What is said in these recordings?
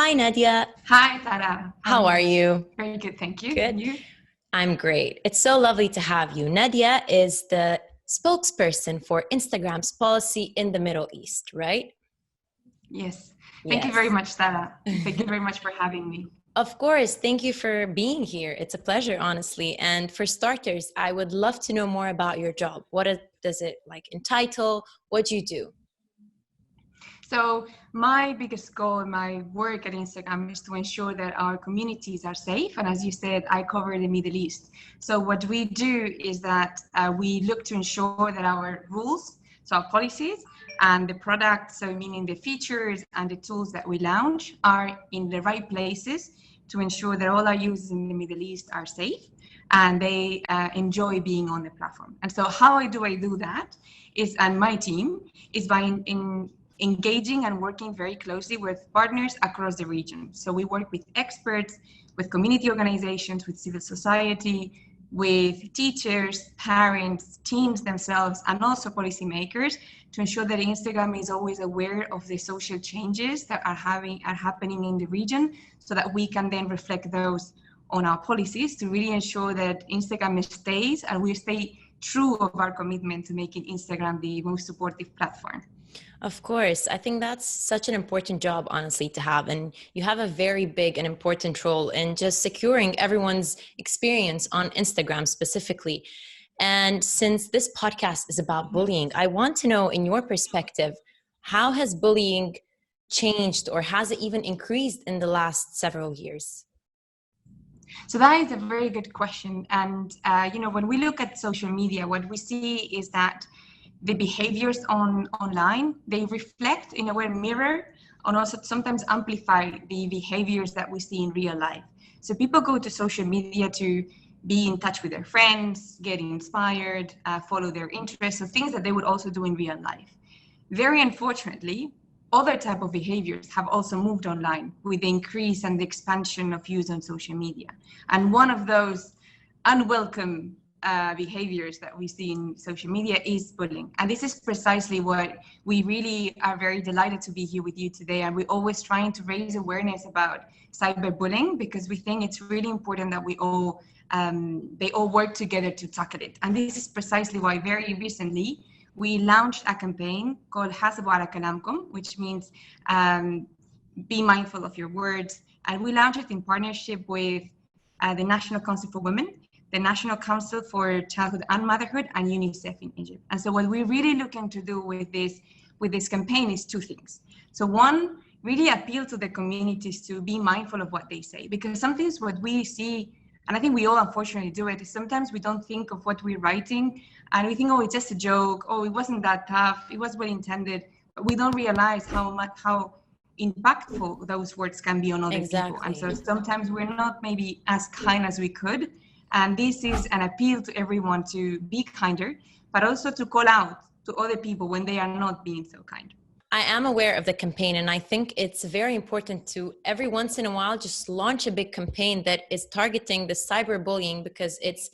Hi, Nadiya. Hi, Tara. How are you? Very good, thank you. Good. And you? I'm great. It's so lovely to have you. Nadiya is the spokesperson for Instagram's policy in the Middle East, right? Yes. Thank you very much, Tara. Thank you very much for having me. Of course. Thank you for being here. It's a pleasure, honestly. And for starters, I would love to know more about your job. What does it entitle? What do you do? So my biggest goal in my work at Instagram is to ensure that our communities are safe. And as you said, I cover the Middle East. So what we do is that we look to ensure that our rules, so our policies and the products, so meaning the features and the tools that we launch are in the right places to ensure that all our users in the Middle East are safe and they enjoy being on the platform. And so how do I do that and my team is by engaging and working very closely with partners across the region. So we work with experts, with community organizations, with civil society, with teachers, parents, teams themselves, and also policymakers to ensure that Instagram is always aware of the social changes that are happening in the region so that we can then reflect those on our policies to really ensure that Instagram stays and we stay true of our commitment to making Instagram the most supportive platform. Of course. I think that's such an important job, honestly, to have. And you have a very big and important role in just securing everyone's experience on Instagram specifically. And since this podcast is about bullying, I want to know, in your perspective, how has bullying changed or has it even increased in the last several years? So that is a very good question. And, when we look at social media, what we see is that the behaviors online, they reflect in a way, mirror, and also sometimes amplify the behaviors that we see in real life. So people go to social media to be in touch with their friends, get inspired, follow their interests, so things that they would also do in real life. Very unfortunately, other type of behaviors have also moved online with the increase and the expansion of use on social media. And one of those unwelcome behaviors that we see in social media is bullying. And this is precisely what we really are very delighted to be here with you today. And we're always trying to raise awareness about cyberbullying because we think it's really important that they all work together to tackle it. And this is precisely why very recently we launched a campaign called حاسبوا كلامكم, which means be mindful of your words. And we launched it in partnership with the National Council for Women, the National Council for Childhood and Motherhood, and UNICEF in Egypt. And so what we're really looking to do with this campaign is two things. So one, really appeal to the communities to be mindful of what they say, because sometimes what we see, and I think we all unfortunately do it, is sometimes we don't think of what we're writing and we think, oh, it's just a joke, oh, it wasn't that tough, it was well intended, but we don't realize how impactful those words can be on other people. And so sometimes we're not maybe as kind as we could. And this is an appeal to everyone to be kinder, but also to call out to other people when they are not being so kind. I am aware of the campaign, and I think it's very important to every once in a while just launch a big campaign that is targeting the cyberbullying because it's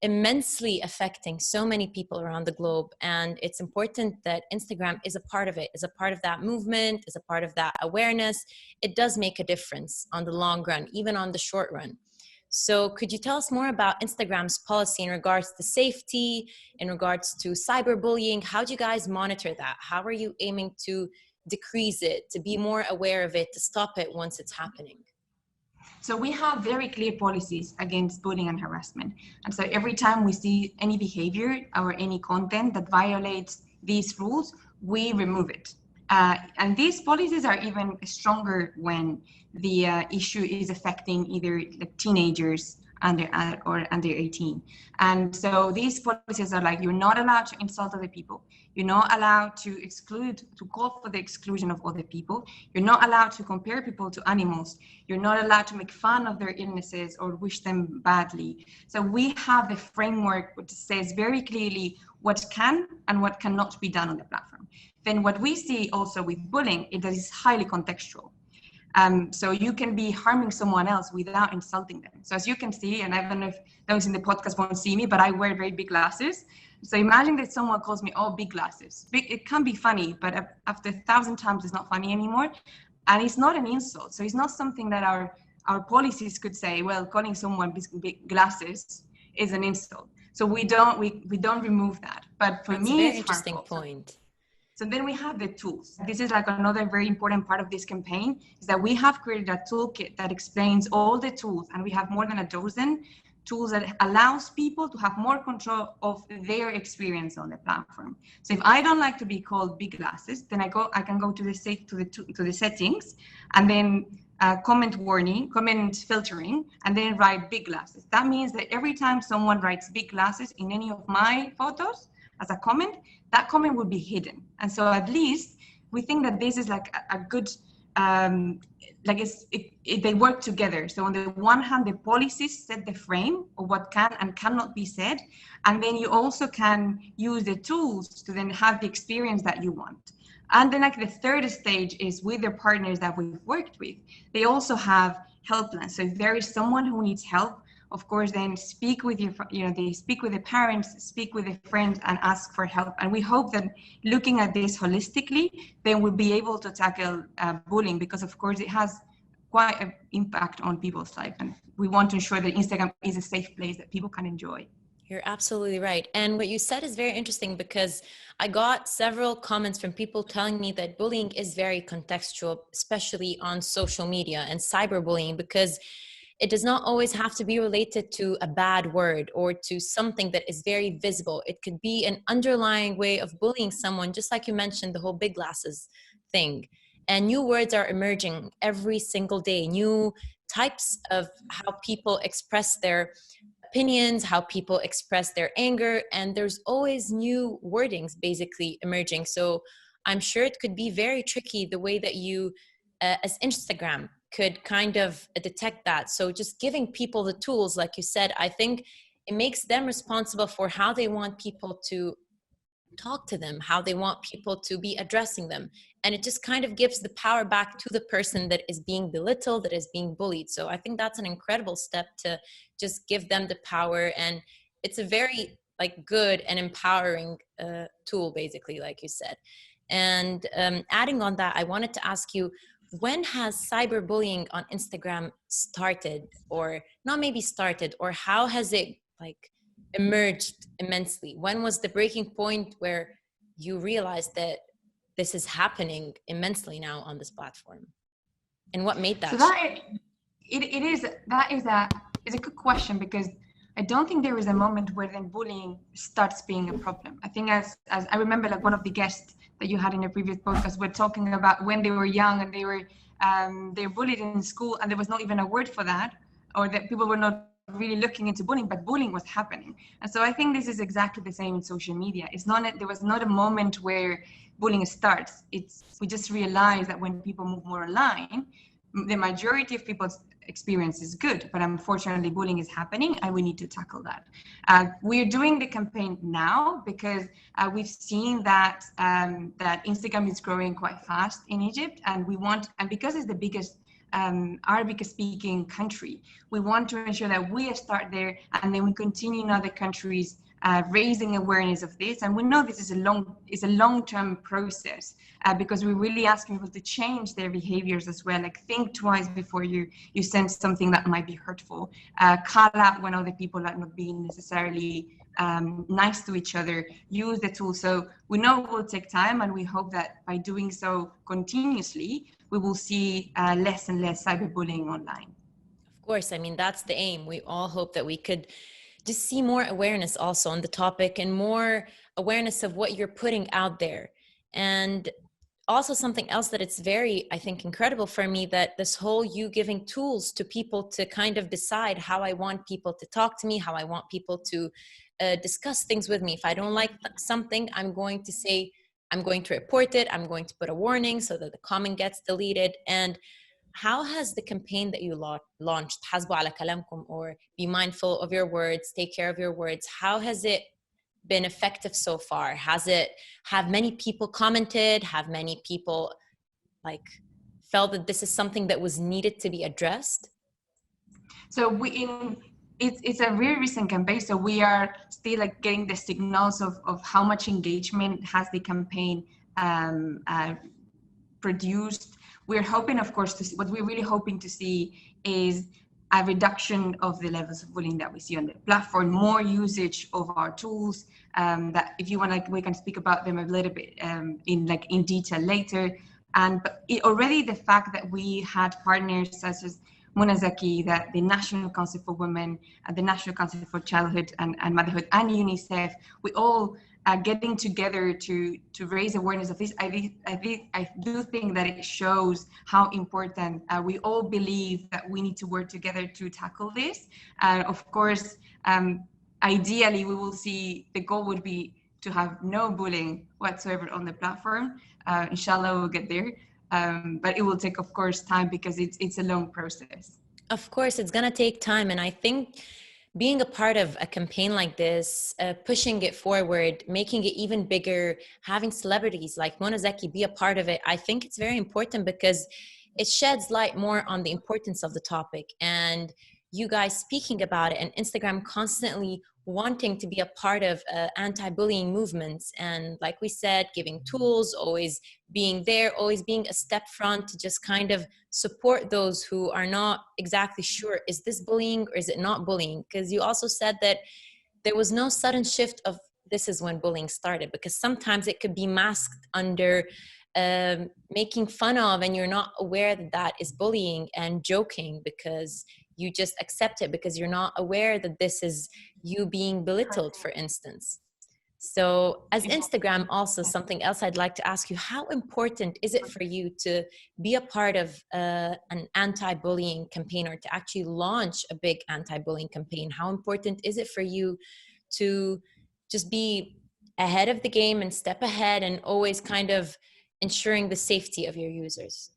immensely affecting so many people around the globe. And it's important that Instagram is a part of it, is a part of that movement, is a part of that awareness. It does make a difference on the long run, even on the short run. So could you tell us more about Instagram's policy in regards to safety, in regards to cyberbullying? How do you guys monitor that? How are you aiming to decrease it, to be more aware of it, to stop it once it's happening? So we have very clear policies against bullying and harassment. And so every time we see any behavior or any content that violates these rules, we remove it. And these policies are even stronger when the issue is affecting either teenagers under 18. And so these policies are like, you're not allowed to insult other people. You're not allowed to call for the exclusion of other people. You're not allowed to compare people to animals. You're not allowed to make fun of their illnesses or wish them badly. So we have the framework which says very clearly what can and what cannot be done on the platform. Then what we see also with bullying is that it's highly contextual. So you can be harming someone else without insulting them. So as you can see, and I don't know if those in the podcast won't see me, but I wear very big glasses. So imagine that someone calls me, oh, big glasses. It can be funny, but after 1,000 times, it's not funny anymore. And it's not an insult. So it's not something that our policies could say, well, calling someone big glasses is an insult. So we don't remove that. But for me, it's a very interesting point. So then we have the tools. This is like another very important part of this campaign, is that we have created a toolkit that explains all the tools, and we have more than a dozen tools that allows people to have more control of their experience on the platform. So if I don't like to be called big glasses, then I can go to the settings, and then comment warning, comment filtering, and then write big glasses. That means that every time someone writes big glasses in any of my photos as a comment, that comment will be hidden. And so at least we think that this is like a good, they work together. So on the one hand, the policies set the frame of what can and cannot be said. And then you also can use the tools to then have the experience that you want. And then like the third stage is with the partners that we've worked with. They also have helplines. So if there is someone who needs help, of course, then speak with they speak with the parents, speak with the friends, and ask for help. And we hope that looking at this holistically, then we'll be able to tackle bullying, because of course it has quite an impact on people's life. And we want to ensure that Instagram is a safe place that people can enjoy. You're absolutely right. And what you said is very interesting, because I got several comments from people telling me that bullying is very contextual, especially on social media and cyberbullying, because it does not always have to be related to a bad word or to something that is very visible. It could be an underlying way of bullying someone, just like you mentioned, the whole big glasses thing. And new words are emerging every single day, new types of how people express their opinions, how people express their anger, and there's always new wordings basically emerging. So I'm sure it could be very tricky the way that you, as Instagram, could kind of detect that. So just giving people the tools, like you said, I think it makes them responsible for how they want people to talk to them, how they want people to be addressing them. And it just kind of gives the power back to the person that is being belittled, that is being bullied. So I think that's an incredible step, to just give them the power. And it's a very good and empowering tool, basically, like you said. And adding on that, I wanted to ask you, when has cyberbullying on Instagram started, or not maybe started, or how has it emerged immensely? When was the breaking point where you realized that this is happening immensely now on this platform? And what made that? So is a good question, because I don't think there is a moment where then bullying starts being a problem. I think as I remember, like one of the guests that you had in a previous podcast were talking about when they were young and they were bullied in school, and there was not even a word for that, or that people were not really looking into bullying, but bullying was happening. And so I think this is exactly the same in social media. There was not a moment where bullying starts. We just realized that when people move more online, the majority of people's experience is good, but unfortunately bullying is happening, and we need to tackle that. We're doing the campaign now because we've seen that Instagram is growing quite fast in Egypt, and because it's the biggest Arabic speaking country, we want to ensure that we start there, and then we continue in other countries raising awareness of this. And we know this is a long-term process, because we're really asking people to change their behaviors as well. Like, think twice before you send something that might be hurtful. Call out when other people are not being necessarily nice to each other. Use the tool. So we know it will take time, and we hope that by doing so continuously, we will see less and less cyberbullying online. Of course, I mean, that's the aim. We all hope that we could just see more awareness also on the topic, and more awareness of what you're putting out there. And also something else that it's very, I think, incredible for me, that this whole you giving tools to people to kind of decide how I want people to talk to me, how I want people to discuss things with me. If I don't like something, I'm going to say, I'm going to report it, I'm going to put a warning so that the comment gets deleted. And how has the campaign that you launched, حاسبوا على كلامكم, or be mindful of your words, take care of your words, how has it been effective so far? Have many people commented? Have many people felt that this is something that was needed to be addressed? So it's a very recent campaign, so we are still getting the signals of how much engagement has the campaign produced. we're hoping, of course, to see, what we're really hoping to see is a reduction of the levels of bullying that we see on the platform, more usage of our tools, that if you want, like, we can speak about them a little bit in detail later. But already the fact that we had partners such as Munazaki, that the National Council for Women, the National Council for Childhood and Motherhood, and UNICEF, we all are getting together to raise awareness of this. I do think that it shows how important we all believe that we need to work together to tackle this. Of course, ideally, we will see, the goal would be to have no bullying whatsoever on the platform. Inshallah, we'll get there. But it will take, of course, time, because it's a long process. Of course, it's going to take time. And I think being a part of a campaign like this, pushing it forward, making it even bigger, having celebrities like Monazeki be a part of it, I think it's very important, because it sheds light more on the importance of the topic. And you guys speaking about it, and Instagram constantly wanting to be a part of anti-bullying movements, and like we said, giving tools, always being there, always being a step front to just kind of support those who are not exactly sure, is this bullying or is it not bullying? Because you also said that there was no sudden shift of this is when bullying started, because sometimes it could be masked under making fun of, and you're not aware that that is bullying, and joking because you just accept it because you're not aware that this is you being belittled, for instance. So as Instagram, also something else I'd like to ask you, how important is it for you to be a part of an anti-bullying campaign, or to actually launch a big anti-bullying campaign? How important is it for you to just be ahead of the game and step ahead and always kind of ensuring the safety of your users?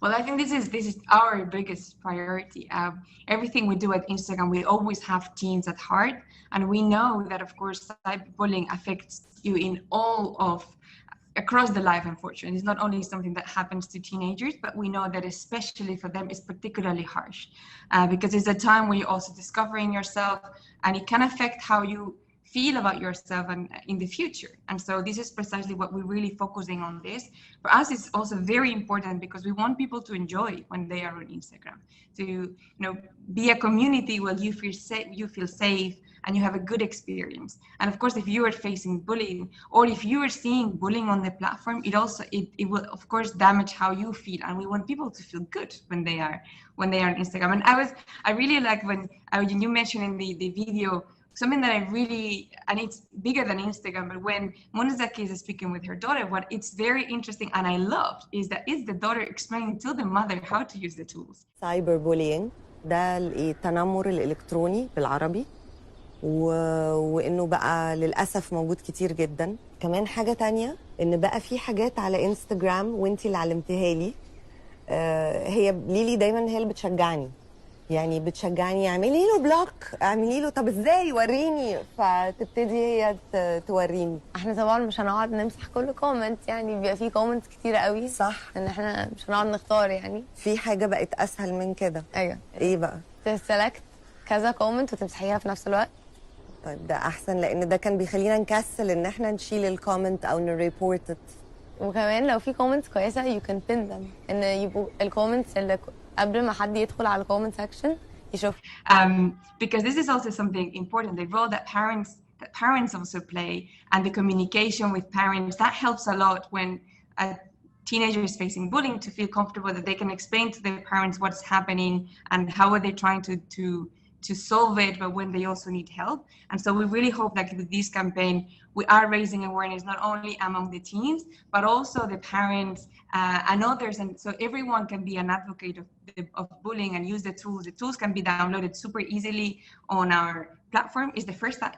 Well, I think this is our biggest priority. Everything we do at Instagram, we always have teens at heart, and we know that, of course, cyberbullying affects you in across the life. Unfortunately, it's not only something that happens to teenagers, but we know that especially for them, it's particularly harsh, because it's a time where you're also discovering yourself, and it can affect how you feel about yourself and in the future. And so this is precisely what we're really focusing on this. For us, it's also very important because we want people to enjoy when they are on Instagram, to be a community where you feel safe and you have a good experience. And of course, if you are facing bullying, or if you are seeing bullying on the platform, it will of course damage how you feel. And we want people to feel good when they are on Instagram. And I really like when you mentioned in the video something that and it's bigger than Instagram, but when Monazaki is speaking with her daughter, what it's very interesting and I loved is that it's the daughter explaining to the mother how to use the tools. Cyber bullying ده التنمر الإليكتروني بالعربي، وإنه بقى للأسف موجود كتير جدا. كمان حاجة تانية، إن بقى في حاجات على إنستجرام وإنتي اللي علمتها لي، هي ليلي دايما هي اللي بتشجعني، يعني بتشجعني اعملي له بلوك، اعملي له طب ازاي وريني، فتبتدي هي توريني. احنا طبعا مش هنقعد نمسح كل كومنت، يعني بيبقى في كومنت كتيره قوي، صح، ان احنا مش هنقعد نختار. يعني في حاجه بقت اسهل من كده. ايوه. ايه بقى؟ تسلكت كذا كومنت وتمسحيها في نفس الوقت. طيب ده احسن، لان ده كان بيخلينا نكسل ان احنا نشيل الكومنت او نريبورت. وكمان لو في كومنتس كويسه يو كان بين ذم، ان يبقوا الكومنتس اللي قبل ما حد يدخل على الكومنت سكشن يشوف. Because this is also something important, the role that parents also play, and the communication with parents, that helps a lot when a teenager is facing bullying, to feel comfortable that they can explain to their parents what's happening and how are they trying to solve it, but when they also need help. And so we really hope that with this campaign, we are raising awareness not only among the teens, but also the parents and others. And so everyone can be an advocate of bullying and use the tools. The tools can be downloaded super easily on our platform. Is the first time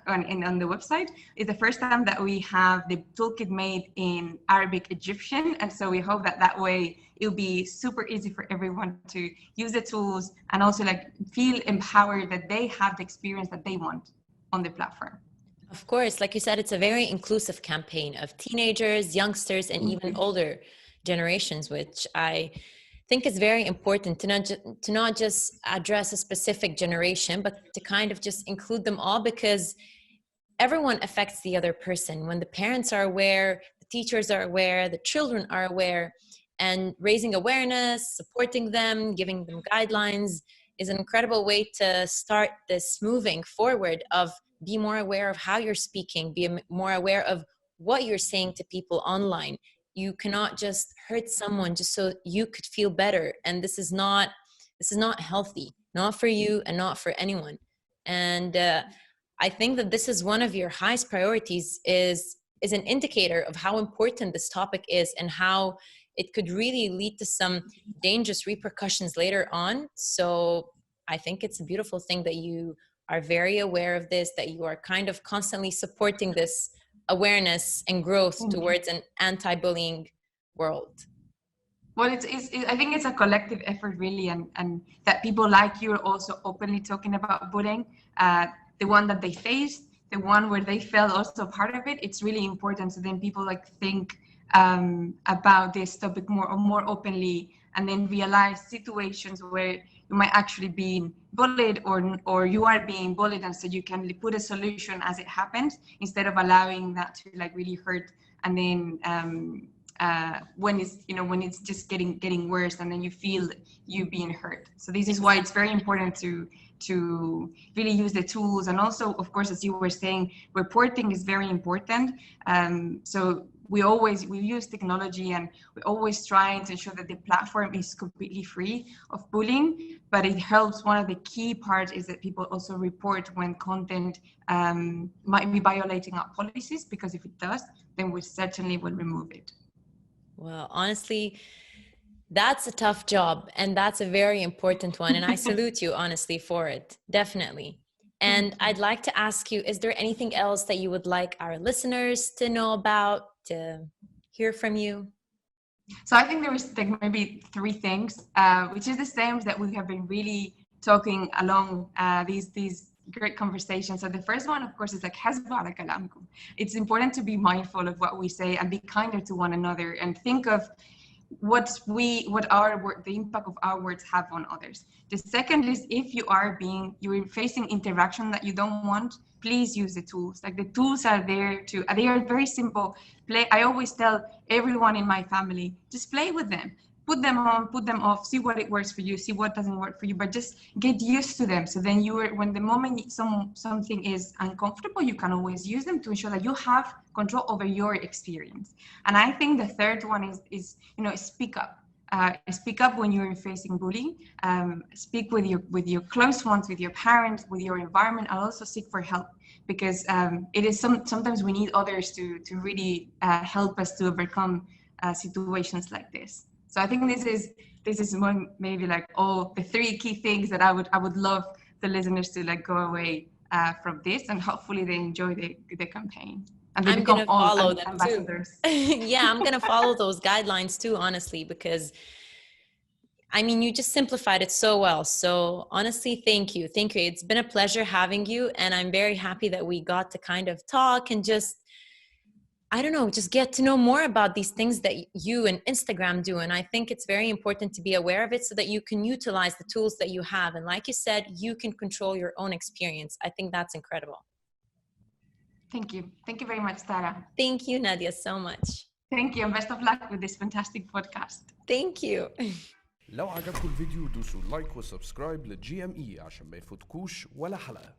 on the website. Is the first time that we have the toolkit made in Arabic Egyptian. And so we hope that way it'll be super easy for everyone to use the tools and also feel empowered that they have the experience that they want on the platform. Of course, like you said, it's a very inclusive campaign of teenagers, youngsters, and even older generations, which I think is very important to not just address a specific generation, but to kind of just include them all, because everyone affects the other person. When the parents are aware, the teachers are aware, the children are aware, And raising awareness, supporting them, giving them guidelines is an incredible way to start this moving forward of be more aware of how you're speaking, be more aware of what you're saying to people online. You cannot just hurt someone just so you could feel better. And this is not healthy, not for you and not for anyone. And I think that this is one of your highest priorities, is an indicator of how important this topic is and how it could really lead to some dangerous repercussions later on. So I think it's a beautiful thing that you are very aware of this, that you are kind of constantly supporting this awareness and growth towards an anti-bullying world. Well, I think it's a collective effort, really, and that people like you are also openly talking about bullying, the one that they faced, the one where they felt also part of it. It's really important. So then people like think about this topic more openly, and then realize situations where you might actually be bullied or you are being bullied, and so you can put a solution as it happens instead of allowing that to like really hurt, and then when it's just getting worse, and then you feel you being hurt. So this is why it's very important to really use the tools. And also, of course, as you were saying, reporting is very important. So we use technology, and we're always trying to ensure that the platform is completely free of bullying, but it helps. One of the key parts is that people also report when content might be violating our policies, because if it does, then we certainly will remove it. Well, honestly, that's a tough job, and that's a very important one. And I salute you, honestly, for it. Definitely. And I'd like to ask you, is there anything else that you would like our listeners to know about, to hear from you? So I think there was like maybe three things, which is the same that we have been really talking along these great conversations. So the first one, of course, is like حاسبوا كلامكم. It's important to be mindful of what we say and be kinder to one another, and think of the impact of our words have on others. The second is, if you're facing interaction that you don't want, please use the tools. Like, the tools are there they are very simple. I always tell everyone in my family, just play with them. Put them on, put them off, see what it works for you, see what doesn't work for you, but just get used to them. So then when the moment something is uncomfortable, you can always use them to ensure that you have control over your experience. And I think the third one is speak up. Speak up when you're facing bullying. Speak with your close ones, with your parents, with your environment, and also seek for help, because it is sometimes we need others to really help us to overcome situations like this. So I think this is one, maybe like all the three key things that I would love the listeners to like go away from this, and hopefully they enjoy the campaign. And I'm going to follow them ambassadors. Too. Yeah, I'm going to follow those guidelines too, honestly, because I mean, you just simplified it so well. So honestly, thank you. Thank you. It's been a pleasure having you. And I'm very happy that we got to kind of talk and just get to know more about these things that you and Instagram do. And I think it's very important to be aware of it so that you can utilize the tools that you have. And like you said, you can control your own experience. I think that's incredible. Thank you. Thank you very much, Tara. Thank you, Nadia, so much. Thank you, and best of luck with this fantastic podcast. Thank you. لو عجبكم الفيديو دوسوا لايك وسبسكرايب للGME عشان ما يفوتكوش ولا حلقة.